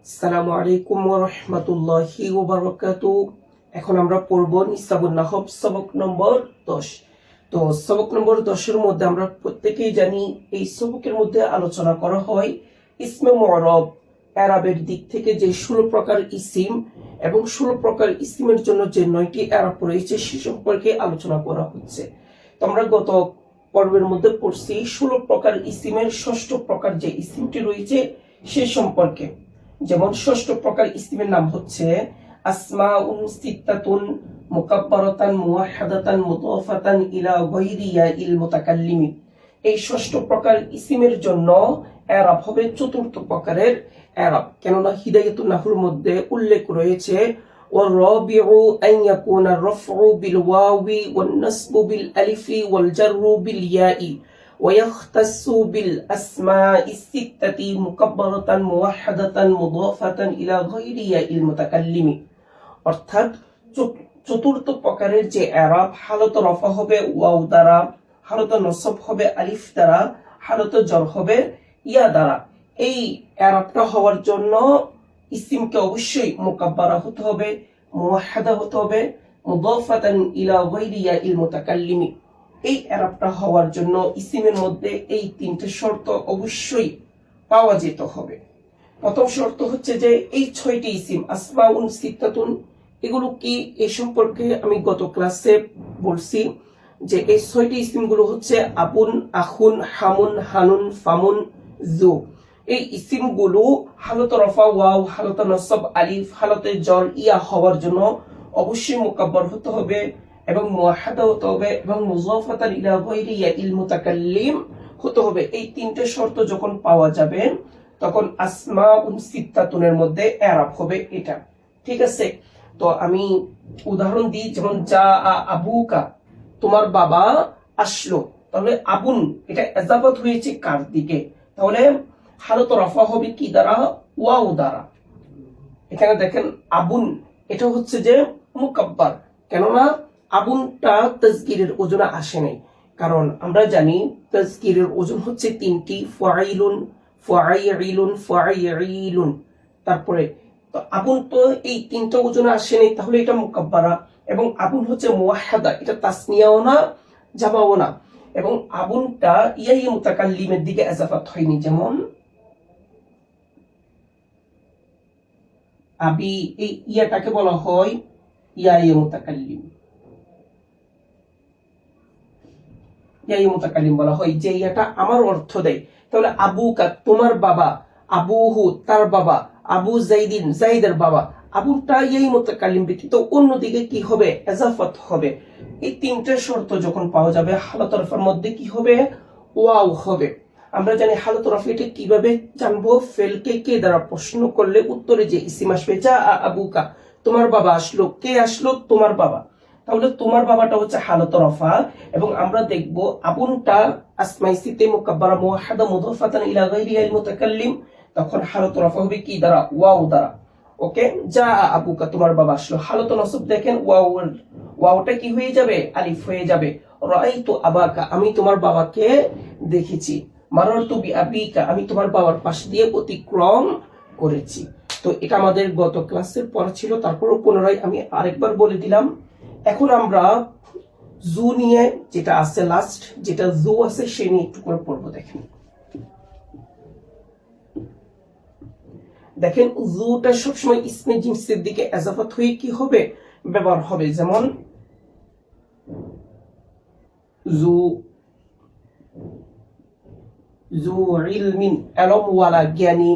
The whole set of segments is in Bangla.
আসসালামু আলাইকুম ওয়া রাহমাতুল্লাহি ওয়া বারাকাতুহু। এখন আমরা পড়ব নিসাবুন নাহব সবক নম্বর 10। তো সবক নম্বর 10 এর মধ্যে আমরা প্রত্যেকেই জানি এই সবকের মধ্যে আলোচনা করা হয় ইসমে মু'রাব, ইরাবের দিক থেকে যে 16 প্রকার ইসিম এবং 16 প্রকার ইসিমের জন্য যে 9টি ইরাব রয়েছে সে সম্পর্কে আলোচনা করা হচ্ছে। তো আমরা গত পর্বের মধ্যে পড়ছি 16 প্রকার ইসিমের ষষ্ঠ প্রকার যে ইসিমটি রয়েছে সে সম্পর্কে। যেমন ষষ্ঠ প্রকার ইসিমের নাম হচ্ছে আসমাউন সিত্তাতুন মুকাব্বারাতান মুওয়াহহাদাতান মুদাফাতান ইলা গায়রি ইয়াইল মুতাকাল্লিমি। এই ষষ্ঠ প্রকার ইসিমের জন্য ইরাব হবে চতুর্থ প্রকারের ইরাব, কেননা হিদায়াতুন নাহর মধ্যে উল্লেখ রয়েছে والرابع أن يكون الرفع بالواو والنصب بالألف والجر بالياء ويختص بالأسماء الستة مكبرة موحدة مضافة إلى غير ياء المتكلم। অর্থাৎ চতুর্থ প্রকারের যে ইরাব হালত রফা হবে ওয়াও দ্বারা, হালত নসব হবে আলিফ দ্বারা, হালত জর হবে ইয়া দ্বারা। এই ইরাবটা হওয়ার জন্য ইসিমকে অবশ্যই মুকাব্বারা হতে হবে, মুওয়াহহাদা হতে হবে, মুদাফাতান ইলা গায়রি ইয়াইল মুতাকাল্লিমি। এই ইরাবটা হওয়ার জন্য ইসিমের মধ্যে এই তিনটে শর্ত অবশ্যই পাওয়া যেতে হবে। প্রথম শর্ত হচ্ছে যে এই 6টি ইসিম আসমাউন সিত্তাতুন, এগুলো কি এই সম্পর্কে আমি গত ক্লাসে বলছি যে এই 6টি ইসিমগুলো হচ্ছে আবুন, আখুন, হামুন, হানুন, ফামুন, জু। এই ইসিমগুলো হালতে রফা ওয়াও, হালতে নসব আলিফ, হালতে জর ইয়া হওয়ার জন্য অবশ্যই মুকাব্বার হতে হবে এবং মুওয়াহহাদা হতে হবে এবং মুযাফাতান ইলা গায়রি ইয়াইল মুতাকাল্লিম হতে হবে। এই তিনটে শর্ত যখন পাওয়া যাবে তখন আসমাউন সিত্তাতুনের মধ্যে ইরাব হবে এটা। ঠিক আছে, তো আমি উদাহরণ দিই, যেমন জা আবুকা, তোমার বাবা আসলো। তাহলে আবুন এটা ইজাফাত হয়েছে কার দিকে? তাহলে হালত রফা হবে কি দ্বারা? ওয়াও দ্বারা। এখানে দেখেন আবুন এটা হচ্ছে যে মুকাব্বার, কেননা আবুনটা তাজকিরের ওজনে আসে নাই। কারণ আমরা জানি তাজকিরের ওজন হচ্ছে 3টি, ফাইলুন, ফাইলুন, ফাইলুন। তারপরে তো আবুন তো এই 3টা ওজনে আসে নাই, তাহলে এটা মুকাব্বারা। এবং আবুন হচ্ছে মুওয়াহহাদা, এটা তাসনিয়াও না জামাও না। এবং আবুনটা ইয়াই মুতাকাল্লিমের দিকে ইজাফাত হয়নি, যেমন আবি, এই ইয়াটাকে বলা হয় ইয়াই মুতাকাল্লিম, ইয়াই মুতাকাল্লিম বলা হয়, যে ইয়াটা আমার অর্থ দেয়। তাহলে আবুকা তোমার বাবা, আবুহু তার বাবা, আবু যাইদিন যাইদের বাবা। আবুটা ইয়াই মুতাকাল্লিম ব্যতীত অন্যদিকে কি হবে? ইজাফাত হবে। এই তিনটে শর্ত যখন পাওয়া যাবে হালত রফার মধ্যে কি হবে? ওয়াও হবে। আমরা জানি হালত রফা এটা কিভাবে জানবো? ফেলকে কে দ্বারা প্রশ্ন করলে উত্তরে যে ইসিম আসবে, যা আবুকা তোমার বাবা আসলো। কে আসলো? তোমার বাবা। তাহলে তোমার বাবাটা হচ্ছে হালত রফা। এবং আমরা দেখব আবুনটা আসমাই সিতে মুকাব্বারা মুওয়াহহাদা মুদাফাতান ইলা গায়রি ইয়াইল মুতাকাল্লিম, তখন হালত রফা হবে কি দ্বারা? ওয়াও দ্বারা। ওকে, যা আবুকা তোমার বাবা আসলো। হালত নসব দেখেন ওয়াওটা কি হয়ে যাবে? আলিফ হয়ে যাবে। রাআইতু আবাকা আমি তোমার বাবাকে দেখেছি। মারারতু বিআবিকা আমি তোমার বাবার পাশ দিয়ে অতিক্রম করেছি। তো এটা আমাদের গত ক্লাসের পড়া ছিল, তারপরও পুনরায় আমি আরেকবার বলে দিলাম। এখন আমরা জু নিয়ে, যেটা আছে লাস্ট, যেটা জু আছে সে নিয়ে একটু করে পড়বো। দেখেন জুটা সবসময় ইসমে জিনসের দিকে ইজাফাত হয়ে কি হবে? ব্যবহার হবে। যেমন জু, জু ইলমিন ইলমওয়ালা জ্ঞানী,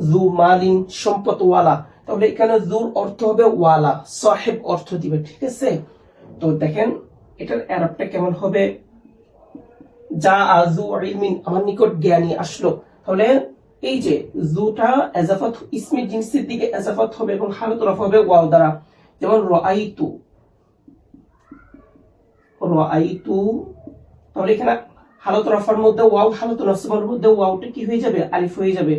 জু মালিন সম্পদওয়ালা। তাহলে এখানে জুর অর্থ হবে ওয়ালা, সাহেব অর্থ দিবে। ঠিক আছে, তো দেখেন এটার ইরাবটা কেমন হবে? যা আজু ইলমিন আমার নিকট জ্ঞানী আসলো। তাহলে এই যে জুটা ইজাফাত ইসমে জিনসের দিকে ইজাফাত হবে এবং হালত রফা হবে ওয়াও দ্বারা। যেমন রাআইতু, রাআইতু। তাহলে এখানে হালত রফার মধ্যে ওয়াও, হালত নসবের মধ্যে ওয়াওটা কি হয়ে যাবে? আলিফ হয়ে যাবে।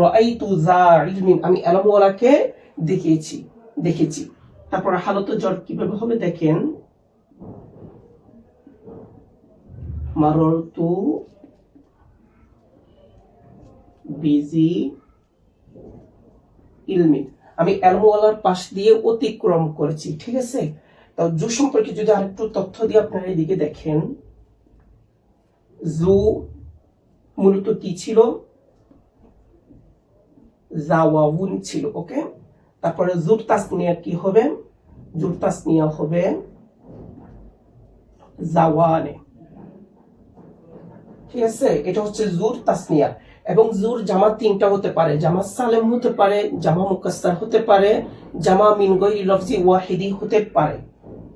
রাআইতু যা ইলমিন আমি ইলমওয়ালাকে দেখেছি। তারপর হালত জর কিভাবে হবে দেখেন, মাররতু বিজি ইলমিন, আমি এলমওয়ালার পাশ দিয়ে অতিক্রম করেছি। ঠিক আছে, তো জু সম্পর্কে যদি আরেকটু তথ্য দিয়ে আপনারা এদিকে দেখেন, জু মূলত কি ছিল, জাওয়াউন ছিল। ওকে, তারপরে জুর তাসনিয়া কি হবে, জুর তাসনিয়া হবে জাওয়ানে। ঠিক আছে, এটা হচ্ছে জুর তাসনিয়া। এবং জুর জামা তিনটা হতে পারে, জামা সালেম হতে পারে, জামা মুকাসসার হতে পারে, জামা মিন গায়রি লফজি ওয়াহিদি হতে পারে।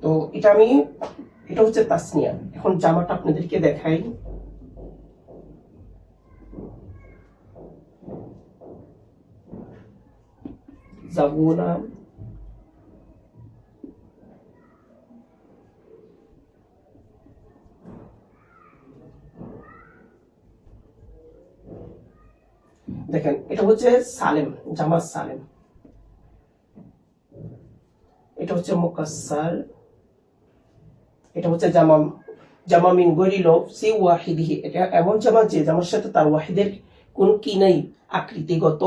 তো এটা হচ্ছে তাসনিয়া। এখন জামাটা আপনাদেরকে দেখাই। জাবুনা, দেখেন এটা হচ্ছে সালেম, জামা সালেম। এটা হচ্ছে মুকাসসার, এটা হচ্ছে জামা, জামা মিন গায়রি লফজি ওয়াহিদিহি। এটা এমন জামা যে জামার সাথে তার ওয়াহিদের কোনো কি নেই, আকৃতিগত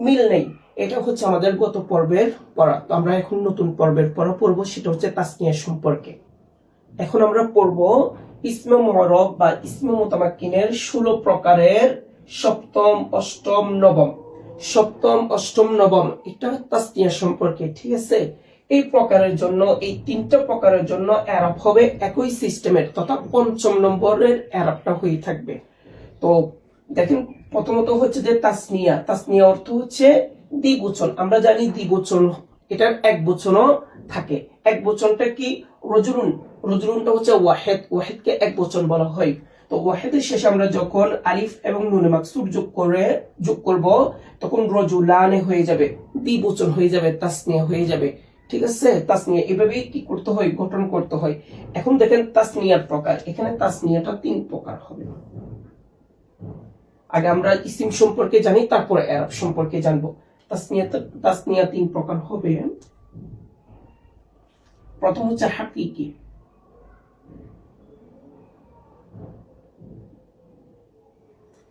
মিল নেই। এটা হচ্ছে আমাদের গত পর্বের পড়া। তো আমরা এখন নতুন পর্বের পড়া পড়বো, সেটা হচ্ছে তাসনিয়া সম্পর্কে। এখন আমরা পড়বো ইসমে মু'রাব বা ইসমে মুতামাক্কিনের 16 প্রকারের সপ্তম, অষ্টম, নবম। সপ্তম, অষ্টম, নবম এটা তাসনিয়া সম্পর্কে। ঠিক আছে, এই প্রকারের জন্য, এই তিনটা প্রকারের জন্য এরাব হবে একই সিস্টেমের, তথা পঞ্চম নম্বরের এরাবটা হয়ে থাকবে। তো দেখেন, প্রথমত হচ্ছে যে তাসনিয়া। তাসনিয়া অর্থ হচ্ছে দ্বিবচন। আমরা জানি দ্বিবচন, এটার এক বচনও থাকে। এক বচনটা কি, রজুলুন। রজুলুনটা হচ্ছে ওয়াহেদ, ওয়াহেদকে এক বচন বলা হয়। তো ওয়াহেদের শেষে আমরা যখন আলিফ এবং নুনে মাকসুর যোগ করব, তখন রজুলানে হয়ে যাবে, দ্বিবচন হয়ে যাবে, তাসনিয়া হয়ে যাবে। ঠিক আছে, তাসনিয়া এভাবেই কি করতে হয়, গঠন করতে হয়। এখন দেখেন তাসনিয়ার প্রকার, এখানে তাসনিয়াটা 3 প্রকার হবে। আগে আমরা ইসিম সম্পর্কে জানি, তারপরে এরাব সম্পর্কে জানবো। তাসনিয়া 3 প্রকার হবে। প্রথম হচ্ছে হাকিকি,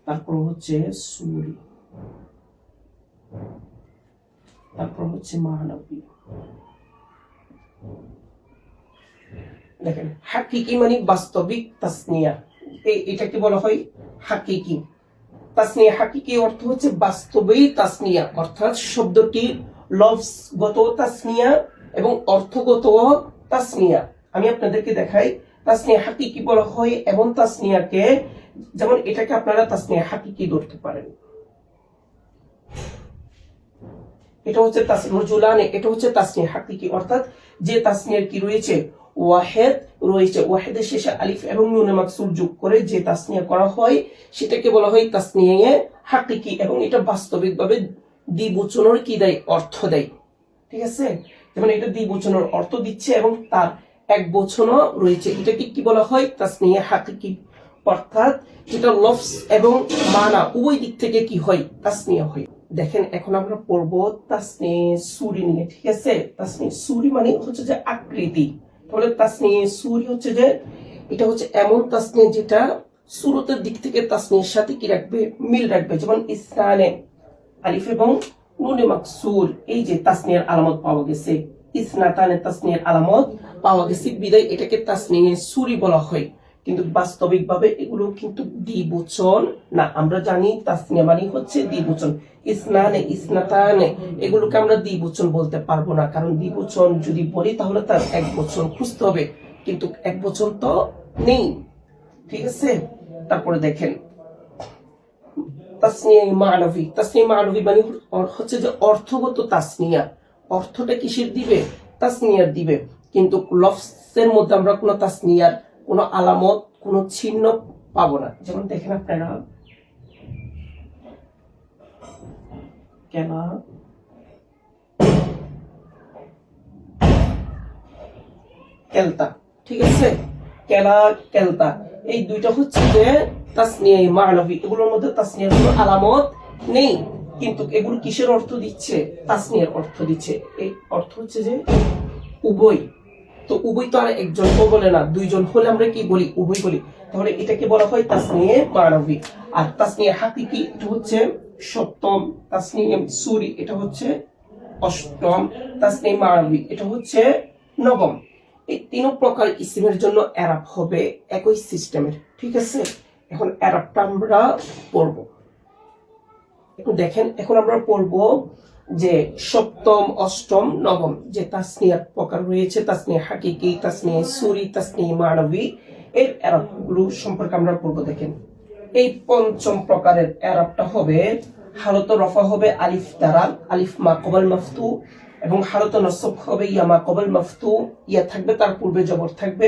তারপর হচ্ছে সুরি, তারপর হচ্ছে মানবী। দেখেন, হাকিকি মানে বাস্তবিক তাসনিয়া, এটাকে বলা হয় হাকিকি। তাসনিয়া হাকিকি অর্থ হচ্ছে বাস্তবেই তাসনিয়া, অর্থাৎ শব্দটির লফজগত তাসনিয়া এবং অর্থগত তাসনিয়া। আমি আপনাদেরকে দেখাই, তাসনিয়া হাকিকি বলা হয় এমন তাসনিয়াকে, যেমন এটাকে আপনারা তাসনিয়া হাকিকি ধরতে পারেন। এটা হচ্ছে রজুলানে, এটা হচ্ছে তাসনিয়া হাকিকি, অর্থাৎ যে তাসনিয়ার কি রয়েছে, ওয়াহেদ রয়েছে, ওয়াহেদের শেষে আলিফ এবং নুনে মাকসুর যোগ করে যে তাসনিয়া করা হয়, সেটাকে বলা হয় তাসনিয়া হাকিকি। এবং এটা বাস্তবিকভাবে দ্বিবচনের কি দেয়, অর্থ দেয়। ঠিক আছে, যেমন এটা দ্বিবচনের অর্থ দিচ্ছে এবং তার এক বচনও রয়েছে, এটাকে কি বলা হয়, তাসনিয়া হাকিকি। অর্থাৎ যেটা লফজ এবং মানা উভয় দিক থেকে কি হয়, তাসনিয়া হয়। দেখেন, এখন আমরা পড়বো তাসনিয়া সুরি নিয়ে। ঠিক আছে, তাসনিয়া সুরি মানে হচ্ছে যে আকৃতি। তাহলে তাসনিয়া সুরি হচ্ছে যে, এটা হচ্ছে এমন তাসনিয়া যেটা শুরুতের দিক থেকে তাসনিয়ার সাথে কি রাখবে, মিল রাখবে। যেমন ইসনানে, আলিফ এবং নুনে মাকসুর, এই যে তাসনিয়ার আলামত পাওয়া গেছে। ইসনাতানে তাসনিয়ার আলামত পাওয়া গেছে, বিদায় এটাকে তাসনিয়া সুরি বলা হয়। কিন্তু বাস্তবিকভাবে এগুলো কিন্তু দ্বিবচন না। আমরা জানি তাসনিয়া মানে হচ্ছে দ্বিবচন। ইসনানে, ইসনাতানে এগুলোকে আমরা দ্বিবচন বলতে পারবো না, কারণ দ্বিবচন যদি বলি তাহলে তার এক বচন খুঁজতে হবে, কিন্তু এক বচন তো নেই। ঠিক আছে, তারপরে দেখেন তাসনিয়া মানবী। তাসনিয়া মানবী মানে হচ্ছে যে অর্থগত তাসনিয়া। অর্থটা কিসের দিবে, তাসনিয়ার দিবে, কিন্তু লফজের মধ্যে আমরা কোনো তাসনিয়ার কোনো আলামত, কোনো চিহ্ন পাবো না। যেমন দেখেন আপনারা, কেলা, কেলতা। ঠিক আছে, কেলা, কেলতা এই দুইটা হচ্ছে যে তাসনিয়া মানবী। এগুলোর মধ্যে তাসনিয়ার কোনো আলামত নেই, কিন্তু এগুলো কিসের অর্থ দিচ্ছে, তাসনিয়ার অর্থ দিচ্ছে। এই অর্থ হচ্ছে যে উভয়। তো উভয় তো আর একজন তো বলে না, দুইজন হলে আমরা কি বলি, উভয় বলি। তাহলে এটাকে বলা হয় তাসনিয়া মানবী। আর তাসনিয়া হাকিকি এটা হচ্ছে সপ্তম, তাসনিম সুরি এটা হচ্ছে অষ্টম, তাসনিম মানবী এটা হচ্ছে নবম। এই তিন প্রকার ইসিমের জন্য এরাব হবে একই সিস্টেমের, ঠিক আছে। এখন এরাবটা আমরা পড়ব। এখন দেখেন, এখন আমরা পড়ব যে সপ্তম, অষ্টম, নবম যে তাসনিয়ার প্রকার রয়েছে, তাসনিয়া হাকিকি, তাসনিয়া সুরি, তাসনিয়া মানবী, এর এরাবগুলো সম্পর্কে আমরা পড়ব। দেখেন, এই পঞ্চম প্রকারের এরাবটা হবে হালত রফা হবে আলিফ দ্বারা, আলিফ মা কবল মাফতু, এবং হালত নসব হবে ইয়া মা কবল মাফতু, ইয়া থাকবে তার পূর্বে জবর থাকবে।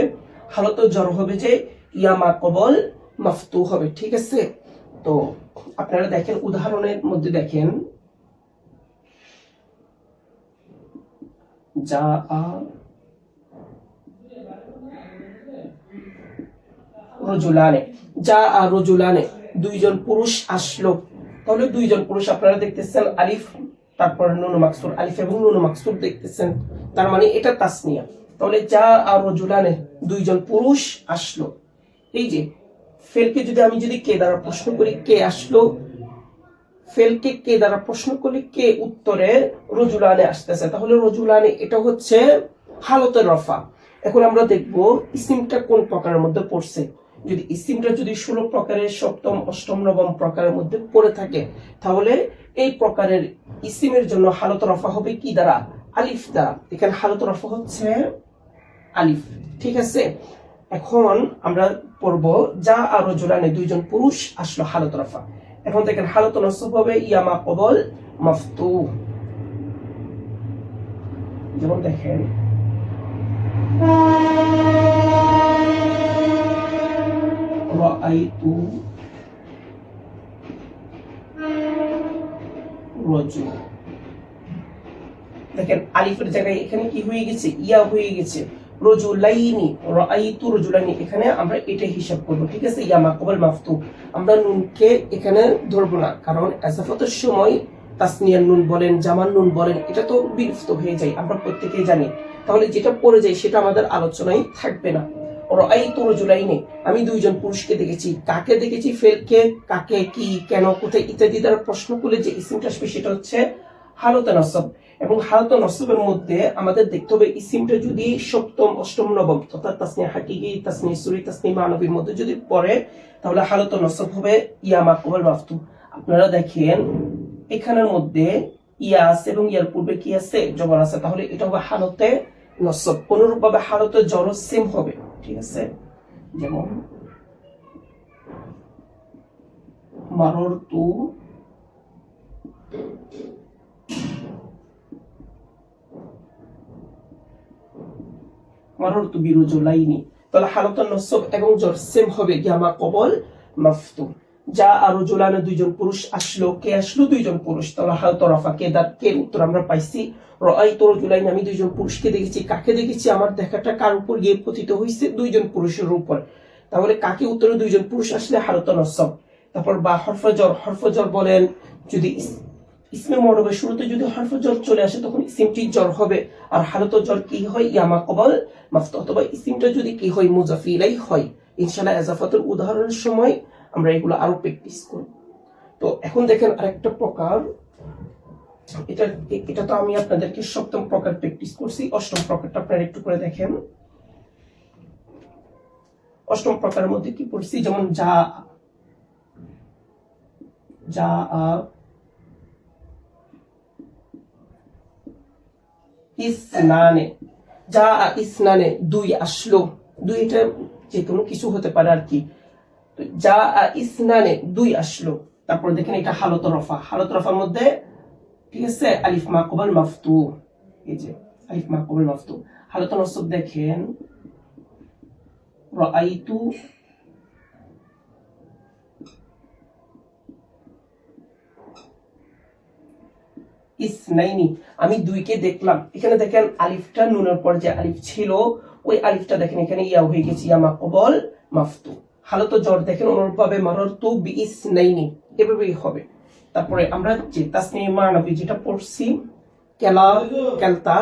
হালত জর হবে যে ইয়া মা কবল মাফতু হবে, ঠিক আছে। তো আপনারা দেখেন উদাহরণের মধ্যে দেখেন, যা রজুলানে, যা রজুলানে দুইজন পুরুষ আসলো। তাহলে দুইজন পুরুষ আপনারা দেখতেছেন আলিফ তারপর নুন মাকসুর, আলিফ এবং নুন মাকসুর দেখতেছেন, তার মানে এটা তাসনিয়া। তাহলে যা রজুলানে দুইজন পুরুষ আসলো। এই যে ফেলকে যদি আমি কে দ্বারা প্রশ্ন করি, কে আসলো, ফেলকে কে দ্বারা প্রশ্ন করলে কে উত্তরে রজুলানে আসতেছে, তাহলে রজুলানে এটা হচ্ছে হালতের রফা। এখন আমরা দেখব ইসিমটা কোন প্রকারের মধ্যে পড়ছে। যদি ইসিমটা যদি 16 প্রকারের সপ্তম, অষ্টম, নবম প্রকারের মধ্যে পড়ে থাকে, তাহলে এই প্রকারের ইসিমের জন্য হালত রফা হবে কি দ্বারা? আলিফ দ্বারা। এখানে হালত রফা হচ্ছে আলিফ, ঠিক আছে। এখন আমরা পড়ব যা আর রজুলানে দুইজন পুরুষ আসলো, হালত রফা। এখন দেখেন হালত নসব হবে ইয়া মা কবল মাফতু। যেমন দেখেন রাআইতু রাজুল। দেখেন আলিফের জায়গায় এখানে কি হয়ে গেছে? ইয়া হয়ে গেছে। রজুলাইনি, রাআইতু রজুলাইনি, এখানে আমরা এটা হিসাব করব, ঠিক আছে। ইয়া মা কবল মাফতু, আমরা নুনকে এখানে ধরবো না, কারণ ইজাফাতের সময় তাসনিয়ার নুন বলেন, জামান নুন বলেন, এটা তো বিলুপ্ত হয়ে যায়, আমরা প্রত্যেকেই জানি। তাহলে যেটা পড়ে যায় সেটা আমাদের আলোচনায় থাকবে না। রাআইতু রজুলাইনি, আমি দুইজন পুরুষকে দেখেছি। কাকে দেখেছি? ফেলকে, কাকে, কি, কেন, কোথায় ইত্যাদি দ্বারা প্রশ্ন করলে যে ইসিমটা আসবে সেটা হচ্ছে হালতে নসব। এবং হালতে নসবের মধ্যে আমাদের দেখতে হবে ইসিমটা যদি সপ্তম, অষ্টম, নবম অর্থাৎ তাসনিয়া হাকিকি, তাসনিয়া সুরি, তাসনিয়া মানবীর মধ্যে যদি পড়ে, তাহলে হালতে নসব হবে ইয়া মা কবল মাফতু। আপনারা দেখেন এখানের মধ্যে ইয়া আছে এবং ইয়ার পূর্বে কি আছে? জবর আছে, তাহলে এটা হবে হালতে নসব। অনুরূপ ভাবে হালতে জর সেম হবে, ঠিক আছে। যেমন মাররতু মাররতু বিরজুলাইনি, তাহলে হালতে নসব এবং জর সেম হবে ইয়া মা কবল মাফতু। যা আর রজুলানে দুইজন পুরুষ আসলো, কে আসলো? দুইজন পুরুষ, তাহলে হালতে রফা কে দার, কে উত্তর আমরা পাইছি রাআইতু রাজুলাইনি, আমি দুইজন পুরুষকে দেখেছি। কাকে দেখেছি? আমার দেখাটা কার উপর গিয়ে পতিত হয়েছে? দুইজন পুরুষের উপর। তাহলে কাকে উত্তরে দুইজন পুরুষ আসলে হালতে নসব। তারপর বা হরফে জর, হরফে জর বলেন যদি ইসমে মরবের শুরুতে যদি হরফে জর চলে আসে তখন ইসিমটি জর হবে, আর হালতে জর কি হয়? ইয়া মা কবল মাফতু। অথবা ইসিমটা যদি কি হয়? মুজাফ ইলাইহি হয়। ইনশাআল্লাহ ইজাফাতের উদাহরণের সময় আমরা এগুলো আরো প্র্যাকটিস করব। তো এখন দেখেন আরেকটা প্রকার, এটা তো আমি আপনাদেরকে সপ্তম প্রকার প্র্যাকটিস করছি। অষ্টম প্রকারটা আপনারা একটু করে দেখেন। অষ্টম প্রকারের মধ্যে কি পড়ছি? যেমন যা, যা ইসনানে, যা ইসনানে দুই আসলো। দুই এটা যে কোনো কিছু হতে পারে আর কি। যা ইসনানে দুই আসলো। তারপর দেখেন এটা হালত রফা, হালত রফার মধ্যে ঠিক আছে আলিফ মা কবল মাফতু। এই যে আলিফ মা কবল মাফতু। হালত নসব দেখেন রাআইতু ইসনাইনি, আমি দুইকে দেখলাম। এখানে দেখেন আলিফটা নুনের পর যে আলিফ ছিল ওই আলিফটা দেখেন এখানে ইয়া হয়ে গেছে, ইয়া মা কবল মাফতু। হালত জর দেখেন অনুরূপভাবে মাররতু বিইসনাইনি, এভাবেই হবে। তারপরে আমরা যে তাসনিয়া মানবী যেটা পড়ছি কেলা, কেলতা,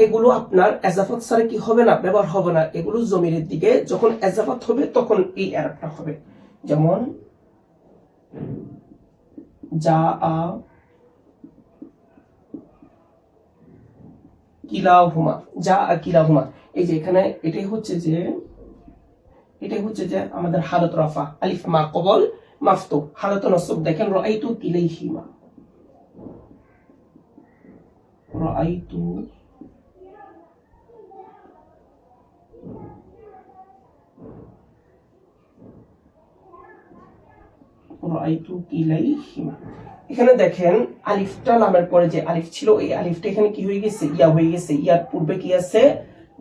এগুলো আপনার এজাফত ছাড়া কি হবে না? ব্যবহার হবে না। এগুলো জমিরের দিকে যখন এজাফত হবে তখন এই এরাবটা হবে। যেমন যা আ কিলাহুমা, যা আ কিলাহুমা। এই যে এখানে এটাই হচ্ছে যে আমাদের হালত রাফা, আলিফ মা কবল মাফতু, হালত নসব দেখেন রাআইতু কিলাইহিমা, রাআইতু রাআইতু কিলাইহিমা। এখানে দেখেন আলিফটা লামের পরে যে আলিফ ছিল এই আলিফটা এখানে কি হয়ে গেছে, ইয়া হয়ে গেছে। ইয়ার পূর্বে কি আছে,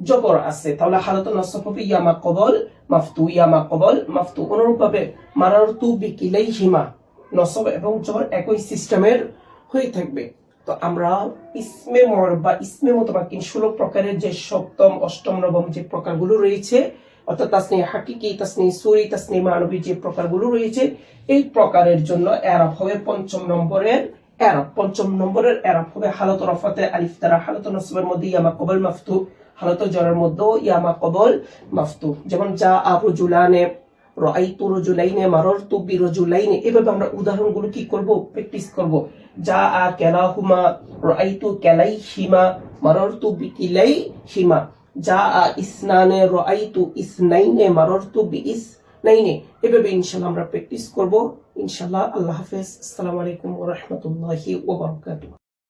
জবর আছে। তাহলে হালাতুন নসব হবে ইয়া মা কবল মাফতু, ইয়া মা কবল মাফতু। অনুরূপভাবে মারারতু বিকিলাইহিমা, নসব এবং জবর একই সিস্টেমের হয়ে থাকবে। তো আমরা ইসমে মর বা ইসমে মুতামাক্কিন 16 প্রকারের যে সপ্তম অষ্টম নবম যে প্রকারগুলো রয়েছে, অর্থাৎ তাসনিয়া হাকিকি, তাসনিয়া সুরি, তাসনিয়া মানবী যে প্রকারগুলো রয়েছে, এই প্রকারের জন্য এরাব হবে পঞ্চম নম্বরের এরাব হবে হালত রফাতে আলিফ দ্বারা, হালত নসবের মধ্যে ইয়া মা কবল মাফতু, হালত জরের মধ্যে ইয়া মা কবল মাফতু। যেমন যা আরজুলানে, রাআইতু রাজুলাইনে, মারারতু বিরাজুলাইনে। এভাবে আমরা উদাহরণগুলো কি করব, প্র্যাকটিস করব। যা আ কালাহুমা, রাআইতু কালাইহিমা, মারারতু বিকিলাইহিমা। যা আ ইসনানে, রাআইতু ইসনাইনে, মারারতু বিইসনাইনে। এভাবে ইনশাআল্লাহ আমরা প্র্যাকটিস করব ইনশাআল্লাহ। আল্লাহ হাফেজ। আসসালামু আলাইকুম ওয়া রাহমাতুল্লাহি ওয়া বারাকাতুহু।